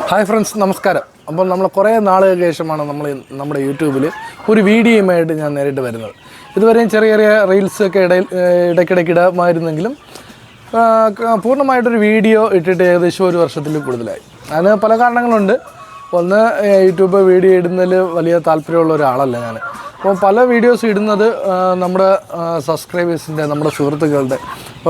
Hi friends, നമസ്കാരം. അപ്പോൾ നമ്മൾ കുറേ നാളുകൾക്ക് ശേഷമാണ് നമ്മുടെ യൂട്യൂബിൽ ഒരു വീഡിയോയുമായിട്ട് ഞാൻ നേരിട്ട് വരുന്നത്. ഇതുവരെയും ചെറിയ ചെറിയ റീൽസൊക്കെ ഇടയ്ക്കിടയ്ക്ക് ഇടാമായിരുന്നെങ്കിലും പൂർണ്ണമായിട്ടൊരു വീഡിയോ ഇട്ടിട്ട് ഏകദേശം ഒരു വർഷത്തിൽ കൂടുതലായി. അതിന് പല കാരണങ്ങളുണ്ട്. ഒന്ന്, യൂട്യൂബ് വീഡിയോ ഇടുന്നതിൽ വലിയ താല്പര്യമുള്ള ഒരാളല്ല ഞാൻ. അപ്പോൾ പല വീഡിയോസ് ഇടുന്നത് നമ്മുടെ സബ്സ്ക്രൈബേഴ്സിൻ്റെ, നമ്മുടെ സുഹൃത്തുക്കളുടെ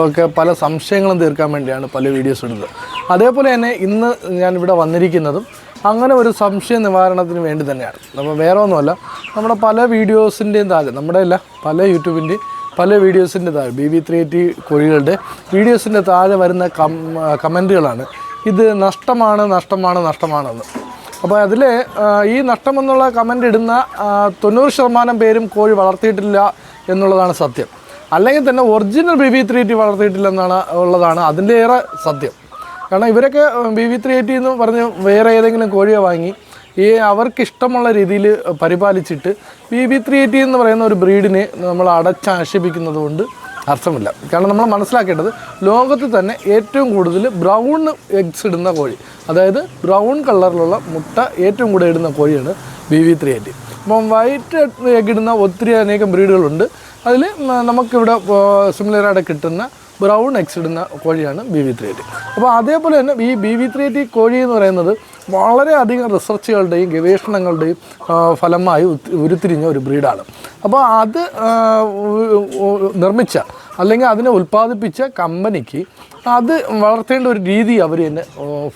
ഒക്കെ പല സംശയങ്ങളും തീർക്കാൻ വേണ്ടിയാണ് പല വീഡിയോസ് ഇടുന്നത്. അതേപോലെ തന്നെ ഇന്ന് ഞാനിവിടെ വന്നിരിക്കുന്നതും അങ്ങനെ ഒരു സംശയ നിവാരണത്തിന് വേണ്ടി തന്നെയാണ്. അപ്പോൾ വേറെ ഒന്നുമല്ല, നമ്മുടെ പല വീഡിയോസിൻ്റെയും താഴെ, നമ്മുടെ അല്ല, പല യൂട്യൂബിൻ്റെയും പല വീഡിയോസിൻ്റെ താഴെ BB380 കോഴികളുടെ വീഡിയോസിൻ്റെ താഴെ വരുന്ന കമൻറ്റുകളാണ് ഇത് നഷ്ടമാണെന്ന്. അപ്പോൾ അതിൽ ഈ നഷ്ടമെന്നുള്ള കമൻ്റ് ഇടുന്ന 90% പേരും കോഴി വളർത്തിയിട്ടില്ല എന്നുള്ളതാണ് സത്യം. അല്ലെങ്കിൽ തന്നെ ഒറിജിനൽ BB380 വളർത്തിയിട്ടില്ലെന്നാണ് ഉള്ളതാണ് അതിൻ്റെ ഏറെ സത്യം. കാരണം ഇവരൊക്കെ BB380 എന്ന് പറഞ്ഞ് വേറെ ഏതെങ്കിലും കോഴിയെ വാങ്ങി അവർക്കിഷ്ടമുള്ള രീതിയിൽ പരിപാലിച്ചിട്ട് BB380 എന്ന് പറയുന്ന ഒരു ബ്രീഡിനെ നമ്മൾ അടച്ചാക്ഷേപിക്കുന്നത് കൊണ്ട് അർത്ഥമില്ല. കാരണം നമ്മൾ മനസ്സിലാക്കേണ്ടത്, ലോകത്ത് തന്നെ ഏറ്റവും കൂടുതൽ ബ്രൗൺ എഗ്സ് ഇടുന്ന കോഴി, അതായത് ബ്രൗൺ കളറിലുള്ള മുട്ട ഏറ്റവും കൂടുതൽ ഇടുന്ന കോഴിയാണ് BB380. അപ്പം വൈറ്റ് എഗ് ഇടുന്ന ഒത്തിരി അനേകം ബ്രീഡുകളുണ്ട്. അതിൽ നമുക്കിവിടെ സിമിലറായിട്ട് കിട്ടുന്ന ബ്രൗൺ എഗ്സ് ഇടുന്ന കോഴിയാണ് BB380. അപ്പോൾ അതേപോലെ തന്നെ ഈ BB380 കോഴി എന്ന് പറയുന്നത് വളരെയധികം റിസർച്ചുകളുടെയും ഗവേഷണങ്ങളുടെയും ഫലമായി ഉരുത്തിരിഞ്ഞ ഒരു ബ്രീഡാണ്. അപ്പോൾ അത് നിർമ്മിച്ച അല്ലെങ്കിൽ അതിനെ ഉൽപ്പാദിപ്പിച്ച കമ്പനിക്ക് അത് വളർത്തേണ്ട ഒരു രീതി അവർ തന്നെ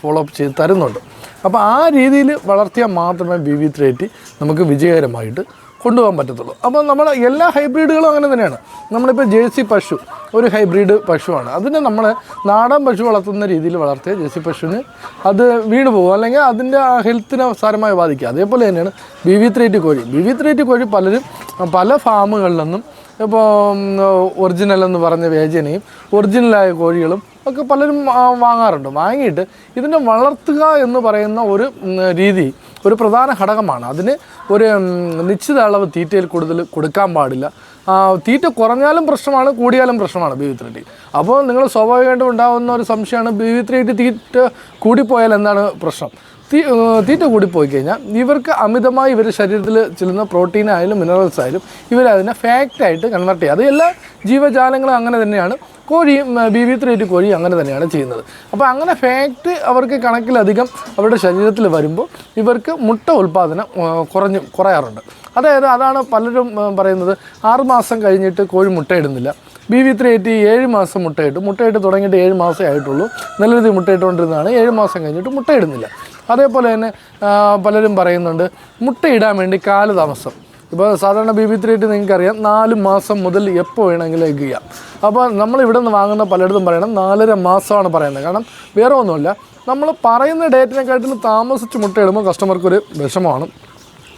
ഫോളോ അപ്പ് ചെയ്ത് തരുന്നുണ്ട്. അപ്പോൾ ആ രീതിയിൽ വളർത്തിയാൽ മാത്രമേ BB380 നമുക്ക് വിജയകരമായിട്ട് കൊണ്ടുപോകാൻ പറ്റത്തുള്ളൂ. അപ്പോൾ നമ്മൾ എല്ലാ ഹൈബ്രിഡുകളും അങ്ങനെ തന്നെയാണ്. നമ്മളിപ്പോൾ ജേഴ്സി പശു ഒരു ഹൈബ്രിഡ് പശുവാണ്. അതിനെ നമ്മൾ നാടൻ പശു വളർത്തുന്ന രീതിയിൽ വളർത്തിയ ജേഴ്സി പശുവിന് അത് വീണ് പോകും, അല്ലെങ്കിൽ അതിൻ്റെ ആ ഹെൽത്തിനെ സാരമായി ബാധിക്കുക. അതേപോലെ തന്നെയാണ് BB380 കോഴി പലരും പല ഫാമുകളിൽ നിന്നും ഇപ്പോൾ ഒറിജിനൽ എന്ന് പറഞ്ഞ വേജനയും ഒറിജിനലായ കോഴികളും ഒക്കെ പലരും വാങ്ങാറുണ്ട്. വാങ്ങിയിട്ട് ഇതിനെ വളർത്തുക എന്ന് പറയുന്ന ഒരു രീതി ഒരു പ്രധാന ഘടകമാണ്. അതിന് ഒരു നിശ്ചിത അളവ് തീറ്റയിൽ കൂടുതൽ കൊടുക്കാൻ പാടില്ല. തീറ്റ കുറഞ്ഞാലും പ്രശ്നമാണ്, കൂടിയാലും പ്രശ്നമാണ് BB380. അപ്പോൾ നിങ്ങൾ സ്വാഭാവികമായിട്ടും ഉണ്ടാകുന്ന ഒരു സംശയമാണ്, BB380 തീറ്റ കൂടിപ്പോയാൽ എന്താണ് പ്രശ്നം? തീറ്റ കൂടിപ്പോയി കഴിഞ്ഞാൽ ഇവർക്ക് അമിതമായി ഇവരുടെ ശരീരത്തിൽ ചെല്ലുന്ന പ്രോട്ടീനായാലും മിനറൽസ് ആയാലും ഇവരതിനെ ഫാക്റ്റായിട്ട് കൺവേർട്ട് ചെയ്യുക. അത് എല്ലാ ജീവജാലങ്ങളും അങ്ങനെ തന്നെയാണ്. കോഴിയും BB380 കോഴി അങ്ങനെ തന്നെയാണ് ചെയ്യുന്നത്. അപ്പോൾ അങ്ങനെ ഫാക്റ്റ് അവർക്ക് കണക്കിലധികം അവരുടെ ശരീരത്തിൽ വരുമ്പോൾ ഇവർക്ക് മുട്ട ഉൽപ്പാദനം കുറയാറുണ്ട്. അതാണ് പലരും പറയുന്നത്, 6 മാസം കഴിഞ്ഞിട്ട് കോഴി മുട്ടയിടുന്നില്ല. BB380 7 മാസം മുട്ടയിട്ട് തുടങ്ങിയിട്ട് 7 മാസമേ ആയിട്ടുള്ളൂ. നല്ല രീതിയിൽ മുട്ടയിട്ടുകൊണ്ടിരുന്നതാണ്. 7 മാസം കഴിഞ്ഞിട്ട് മുട്ടയിടുന്നില്ല. അതേപോലെ തന്നെ പലരും പറയുന്നുണ്ട് മുട്ടയിടാൻ വേണ്ടി കാലതാമസം. ഇപ്പോൾ സാധാരണ BB380 നിങ്ങൾക്കറിയാം 4 മാസം മുതൽ എപ്പോൾ വേണമെങ്കിലും എഗ് ചെയ്യാം. അപ്പോൾ നമ്മൾ ഇവിടെ നിന്ന് വാങ്ങുന്ന പലയിടത്തും പറയണം 4.5 മാസമാണ് പറയുന്നത്. കാരണം വേറെ ഒന്നുമില്ല, നമ്മൾ പറയുന്ന ഡേറ്റിനെക്കാട്ടിലും താമസിച്ച് മുട്ടയിടുമ്പോൾ കസ്റ്റമർക്കൊരു വിഷമമാണ്.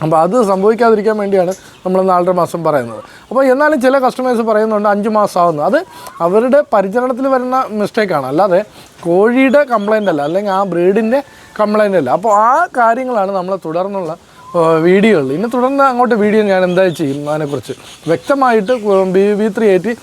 അപ്പോൾ അത് സംഭവിക്കാതിരിക്കാൻ വേണ്ടിയാണ് നമ്മൾ 4.5 മാസം പറയുന്നത്. അപ്പോൾ എന്നാലും ചില കസ്റ്റമേഴ്സ് പറയുന്നുണ്ട് 5 മാസം ആകുന്നു. അത് അവരുടെ പരിചരണത്തിൽ വരുന്ന മിസ്റ്റേക്കാണ്, അല്ലാതെ കോഴിയുടെ കംപ്ലൈൻ്റ് അല്ല, അല്ലെങ്കിൽ ആ ബ്രീഡിൻ്റെ കംപ്ലൈൻ്റ് അല്ല. അപ്പോൾ ആ കാര്യങ്ങളാണ് നമ്മൾ തുടർന്നുള്ള വീഡിയോകളിൽ ഇനി തുടർന്ന് അങ്ങോട്ട് വീഡിയോ ഞാൻ എന്തായാലും ചെയ്യും. അതിനെക്കുറിച്ച് വ്യക്തമായിട്ട് BB380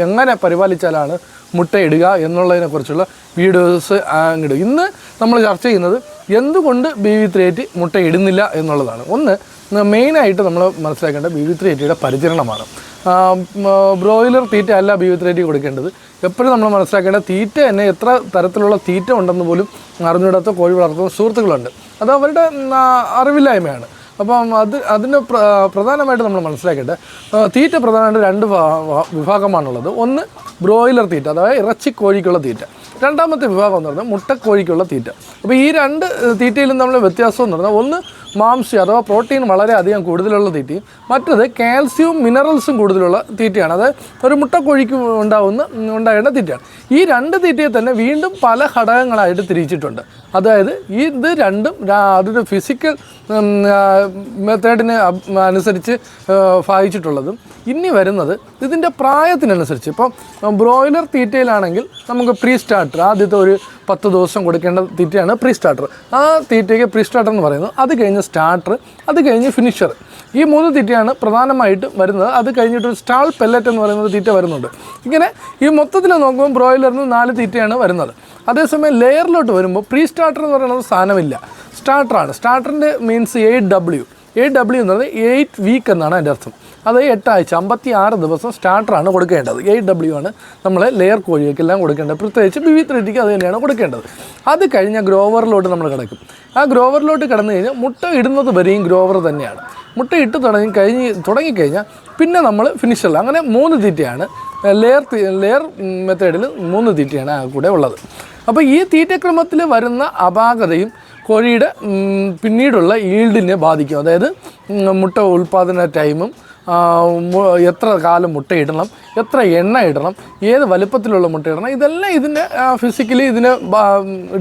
എങ്ങനെ പരിപാലിച്ചാലാണ് മുട്ടയിടുക എന്നുള്ളതിനെക്കുറിച്ചുള്ള വീഡിയോസ് അങ്ങിടും. ഇന്ന് നമ്മൾ ചർച്ച ചെയ്യുന്നത് എന്തുകൊണ്ട് BB380 മുട്ടയിടുന്നില്ല എന്നുള്ളതാണ്. ഒന്ന്, മെയിനായിട്ട് നമ്മൾ മനസ്സിലാക്കേണ്ട BB380യുടെ പരിചരണമാണ്. ബ്രോയിലർ തീറ്റ അല്ല BB380 കൊടുക്കേണ്ടത്. എപ്പോഴും നമ്മൾ മനസ്സിലാക്കേണ്ട തീറ്റ തന്നെ എത്ര തരത്തിലുള്ള തീറ്റ ഉണ്ടെന്ന് പോലും അറിഞ്ഞിടത്ത് കോഴി വളർത്തുന്ന സുഹൃത്തുക്കളുണ്ട്. അത് അവരുടെ അറിവില്ലായ്മയാണ്. അപ്പം അതിന് പ്രധാനമായിട്ട് നമ്മൾ മനസ്സിലാക്കേണ്ടത് തീറ്റ പ്രധാനമായിട്ട് 2 വിഭാഗമാണുള്ളത്. ഒന്ന് ബ്രോയിലർ തീറ്റ, അതായത് ഇറച്ചിക്കോഴിക്കുള്ള തീറ്റ. രണ്ടാമത്തെ വിഭാഗം എന്ന് പറഞ്ഞാൽ മുട്ടക്കോഴിക്കുള്ള തീറ്റ. അപ്പോൾ ഈ 2 തീറ്റയിലും നമ്മൾ വ്യത്യാസം എന്ന് പറഞ്ഞാൽ, ഒന്ന് മാംസ്യം അഥവാ പ്രോട്ടീൻ വളരെ അധികം കൂടുതലുള്ള തീറ്റയും മറ്റത് കാൽസ്യവും മിനറൽസും കൂടുതലുള്ള തീറ്റയാണ്. അത് ഒരു മുട്ടക്കോഴിക്ക് ഉണ്ടാകേണ്ട തീറ്റയാണ്. ഈ 2 തീറ്റയെ തന്നെ വീണ്ടും പല ഘടകങ്ങളായിട്ട് തിരിച്ചിട്ടുണ്ട്. അതായത് ഇത് രണ്ടും അതൊരു ഫിസിക്കൽ മെത്തേഡിന് അനുസരിച്ച് ഭാഗിച്ചിട്ടുള്ളതും ഇനി വരുന്നത് ഇതിൻ്റെ പ്രായത്തിനനുസരിച്ച്. ഇപ്പം ബ്രോയിലർ തീറ്റയിലാണെങ്കിൽ നമുക്ക് പ്രീ സ്റ്റാർട്ടർ, ആദ്യത്തെ ഒരു 10 ദിവസം കൊടുക്കേണ്ട തീറ്റയാണ് പ്രീ സ്റ്റാർട്ടർ. ആ തീറ്റയ്ക്ക് പ്രീ സ്റ്റാർട്ടർ എന്ന് പറയുന്നത്. അത് കഴിഞ്ഞ് സ്റ്റാർട്ടർ, അത് കഴിഞ്ഞ് ഫിനിഷർ. ഈ 3 തീറ്റയാണ് പ്രധാനമായിട്ടും വരുന്നത്. അത് കഴിഞ്ഞിട്ട് സ്റ്റാൾ പെല്ലറ്റ് എന്ന് പറയുന്നത് തീറ്റ വരുന്നുണ്ട്. ഇങ്ങനെ ഈ മൊത്തത്തിൽ നോക്കുമ്പോൾ ബ്രോയിലറിന് 4 തീറ്റയാണ് വരുന്നത്. അതേസമയം ലെയറിലോട്ട് വരുമ്പോൾ പ്രീ സ്റ്റാർട്ടർ എന്ന് പറയുന്നത് സാധനമില്ല, സ്റ്റാർട്ടറാണ്. സ്റ്റാർട്ടറിൻ്റെ മീൻസ് 8W എന്ന് പറയുന്നത് 8 വീക്ക് എന്നാണ് അതിൻ്റെ അർത്ഥം. അത് 8 ആഴ്ച 56 ദിവസം സ്റ്റാർട്ടറാണ് കൊടുക്കേണ്ടത്. 8W ആണ് നമ്മൾ ലെയർ കോഴികൾക്കെല്ലാം കൊടുക്കേണ്ടത്. പ്രത്യേകിച്ച് BV3Tക്ക് അത് തന്നെയാണ് കൊടുക്കേണ്ടത്. അത് കഴിഞ്ഞാൽ ഗ്രോവറിലോട്ട് നമ്മൾ കിടക്കും. ആ ഗ്രോവറിലോട്ട് കിടന്നു കഴിഞ്ഞാൽ മുട്ട ഇടുന്നത് വരെയും ഗ്രോവർ തന്നെയാണ്. മുട്ട ഇട്ട് തുടങ്ങിക്കഴിഞ്ഞാൽ പിന്നെ നമ്മൾ ഫിനിഷറിൽ അങ്ങനെ 3 തീറ്റയാണ് ലെയർ മെത്തേഡിൽ 3 തീറ്റയാണ് ആ കൂടെ ഉള്ളത്. അപ്പോൾ ഈ തീറ്റക്രമത്തിൽ വരുന്ന അപാകതയും കോഴിയുടെ പിന്നീടുള്ള ഈൽഡിനെ ബാധിക്കും. അതായത് മുട്ട ഉൽപ്പാദന ടൈമും, എത്ര കാലം മുട്ടയിടണം, എത്ര എണ്ണ ഇടണം, ഏത് വലുപ്പത്തിലുള്ള മുട്ട ഇടണം, ഇതെല്ലാം ഇതിൻ്റെ ഫിസിക്കലി ഇതിനെ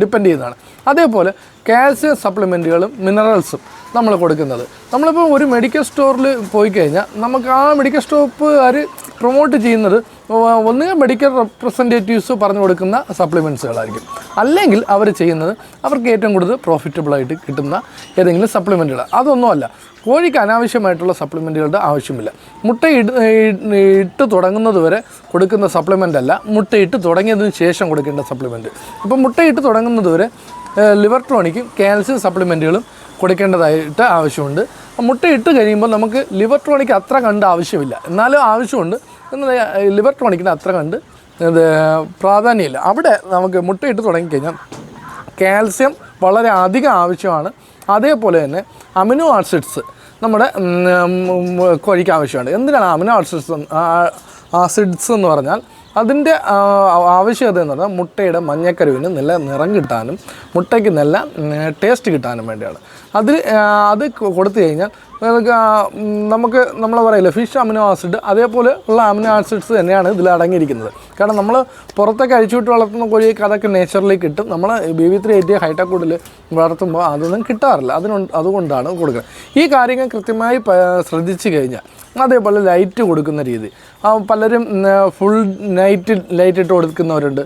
ഡിപ്പെൻഡ് ചെയ്യുന്നതാണ്. അതേപോലെ കാൽസ്യം സപ്ലിമെൻറ്റുകളും മിനറൽസും നമ്മൾ കൊടുക്കുന്നത്. നമ്മളിപ്പോൾ ഒരു മെഡിക്കൽ സ്റ്റോറിൽ പോയി കഴിഞ്ഞാൽ നമുക്ക് ആ മെഡിക്കൽ സ്റ്റോറുകാർ പ്രൊമോട്ട് ചെയ്യുന്നത് ഒന്നുകിൽ മെഡിക്കൽ റെപ്രസെൻറ്റേറ്റീവ്സ് പറഞ്ഞു കൊടുക്കുന്ന സപ്ലിമെൻറ്റ്സുകളായിരിക്കും, അല്ലെങ്കിൽ അവർ ചെയ്യുന്നത് അവർക്ക് ഏറ്റവും കൂടുതൽ പ്രോഫിറ്റബിളായിട്ട് കിട്ടുന്ന ഏതെങ്കിലും സപ്ലിമെൻറ്റുകൾ. അതൊന്നുമല്ല, കോഴിക്ക് അനാവശ്യമായിട്ടുള്ള സപ്ലിമെൻറ്റുകളുടെ ആവശ്യമില്ല. മുട്ട ഇട്ട് തുടങ്ങുന്നത് വരെ കൊടുക്കുന്ന സപ്ലിമെൻ്റ് അല്ല, മുട്ടയിട്ട് തുടങ്ങിയതിന് ശേഷം കൊടുക്കേണ്ട സപ്ലിമെൻറ്റ്. അപ്പോൾ മുട്ടയിട്ട് തുടങ്ങുന്നത് വരെ ലിവർ ടോണിക്കും കാൽസ്യം സപ്ലിമെൻറ്റുകളും കൊടുക്കേണ്ടതായിട്ട് ആവശ്യമുണ്ട്. മുട്ട ഇട്ട് കഴിയുമ്പോൾ നമുക്ക് ലിവർ ടോണിക്ക് അത്ര കണ്ട് ആവശ്യമില്ല, എന്നാലും ആവശ്യമുണ്ട്. എന്നാൽ ലിവർ ടോണിക്കിന് അത്ര കണ്ട് പ്രാധാന്യമില്ല. അവിടെ നമുക്ക് മുട്ടയിട്ട് തുടങ്ങിക്കഴിഞ്ഞാൽ കാൽസ്യം വളരെ അധികം ആവശ്യമാണ്. അതേപോലെ തന്നെ അമിനോ ആസിഡ്സ് നമ്മുടെ കോഴിക്ക് ആവശ്യമാണ്. എന്തിനാണ് അമിനോ ആസിഡ്സ് എന്ന് പറഞ്ഞാൽ അതിൻ്റെ ആവശ്യകത എന്ന് പറഞ്ഞാൽ മുട്ടയുടെ മഞ്ഞക്കരുവിന് നല്ല നിറം കിട്ടാനും മുട്ടയ്ക്ക് നല്ല ടേസ്റ്റ് കിട്ടാനും വേണ്ടിയാണ്. അത് കൊടുത്തു കഴിഞ്ഞാൽ നമുക്ക് നമ്മൾ പറയില്ല ഫിഷ് അമിനോ ആസിഡ്, അതേപോലെ ഉള്ള അമിനോ ആസിഡ്സ് തന്നെയാണ് ഇതിൽ അടങ്ങിയിരിക്കുന്നത്. കാരണം നമ്മൾ പുറത്തൊക്കെ അഴിച്ചുവിട്ട് വളർത്തുന്ന കോഴിയൊക്കെ അതൊക്കെ നേച്ചുറലി കിട്ടും. നമ്മൾ BV380 ഹൈടെക്കൂഡിൽ വളർത്തുമ്പോൾ അതൊന്നും കിട്ടാറില്ല. അതുകൊണ്ടാണ് കൊടുക്കുന്നത്. ഈ കാര്യങ്ങൾ കൃത്യമായി ശ്രദ്ധിച്ചു കഴിഞ്ഞാൽ, അതേപോലെ ലൈറ്റ് കൊടുക്കുന്ന രീതി, പലരും ഫുൾ ലൈറ്റ് ഇട്ട് കൊടുക്കുന്നവരുണ്ട്,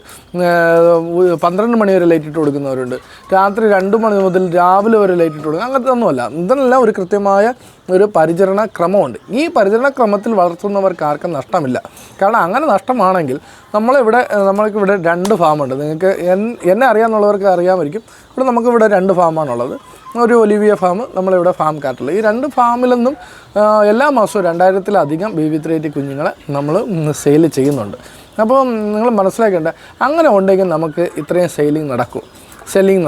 12 മണി വരെ ലൈറ്റ് ഇട്ട് കൊടുക്കുന്നവരുണ്ട്, രാത്രി 2 മണി മുതൽ രാവിലെ വരെ ലൈറ്റ് ഇട്ട് കൊടുക്കുക, അങ്ങനത്തെ ഒന്നുമല്ല. ഇതിനെല്ലാം ഒരു കൃത്യമായ ഒരു പരിചരണ ക്രമമുണ്ട്. ഈ പരിചരണ ക്രമത്തിൽ വളർത്തുന്നവർക്ക് ആർക്കും നഷ്ടമില്ല. കാരണം അങ്ങനെ നഷ്ടമാണെങ്കിൽ നമ്മൾക്കിവിടെ 2 ഫാമുണ്ട്. നിങ്ങൾക്ക് എന്നെ അറിയാമെന്നുള്ളവർക്ക് അറിയാമായിരിക്കും. ഇവിടെ നമുക്കിവിടെ 2 ഫാമാണുള്ളത്. ഒരു ഒലിവിയ ഫാം, നമ്മളിവിടെ ഫാം കാറ്റൽ. ഈ 2 ഫാമിലൊന്നും എല്ലാ മാസവും 2000-ലധികം BV380 കുഞ്ഞുങ്ങളെ നമ്മൾ സെയിൽ ചെയ്യുന്നുണ്ട്. അപ്പോൾ നിങ്ങൾ മനസ്സിലാക്കേണ്ട, അങ്ങനെ ഉണ്ടെങ്കിൽ നമുക്ക് ഇത്രയും സെല്ലിങ്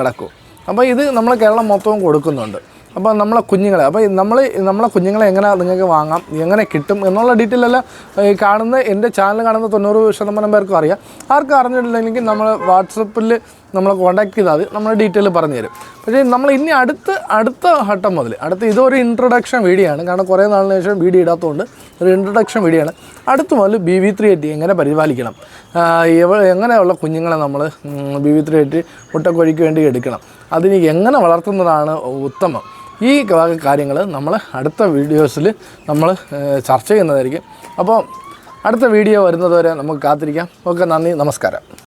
നടക്കും. അപ്പോൾ ഇത് നമ്മൾ കേരളം മൊത്തവും കൊടുക്കുന്നുണ്ട്. അപ്പോൾ നമ്മളെ കുഞ്ഞുങ്ങളെ എങ്ങനെ നിങ്ങൾക്ക് വാങ്ങാം, എങ്ങനെ കിട്ടും എന്നുള്ള ഡീറ്റെയിൽ എല്ലാം എൻ്റെ ചാനൽ കാണുന്ന 90% പേർക്കും അറിയാം. ആർക്കും അറിഞ്ഞിട്ടില്ലെങ്കിൽ നമ്മൾ വാട്സപ്പിൽ നമ്മളെ കോൺടാക്ട് ചെയ്താൽ മതി, നമ്മൾ ഡീറ്റെയിൽ പറഞ്ഞു തരും. പക്ഷേ നമ്മൾ ഇനി അടുത്ത ഘട്ടം മുതൽ ഇതൊരു ഇൻട്രൊഡക്ഷൻ വീഡിയോ ആണ്. കാരണം കുറേ നാളിന് ശേഷം വീഡിയോ ഇടാത്തതുകൊണ്ട് ഒരു ഇൻട്രൊഡക്ഷൻ വീഡിയോ ആണ്. അടുത്ത മുതൽ BV380 എങ്ങനെ പരിപാലിക്കണം, എങ്ങനെയുള്ള കുഞ്ഞുങ്ങളെ നമ്മൾ BV380 മുട്ടക്കോഴിക്ക് വേണ്ടി എടുക്കണം, അതിന് എങ്ങനെ വളർത്തുന്നതാണ് ഉത്തമം, ഈ കാര്യങ്ങൾ നമ്മൾ അടുത്ത വീഡിയോസിൽ നമ്മൾ ചർച്ച ചെയ്യുന്നതായിരിക്കും. അപ്പോൾ അടുത്ത വീഡിയോ വരുന്നതുവരെ നമുക്ക് കാത്തിരിക്കാം. ഓക്കെ, നന്ദി, നമസ്കാരം.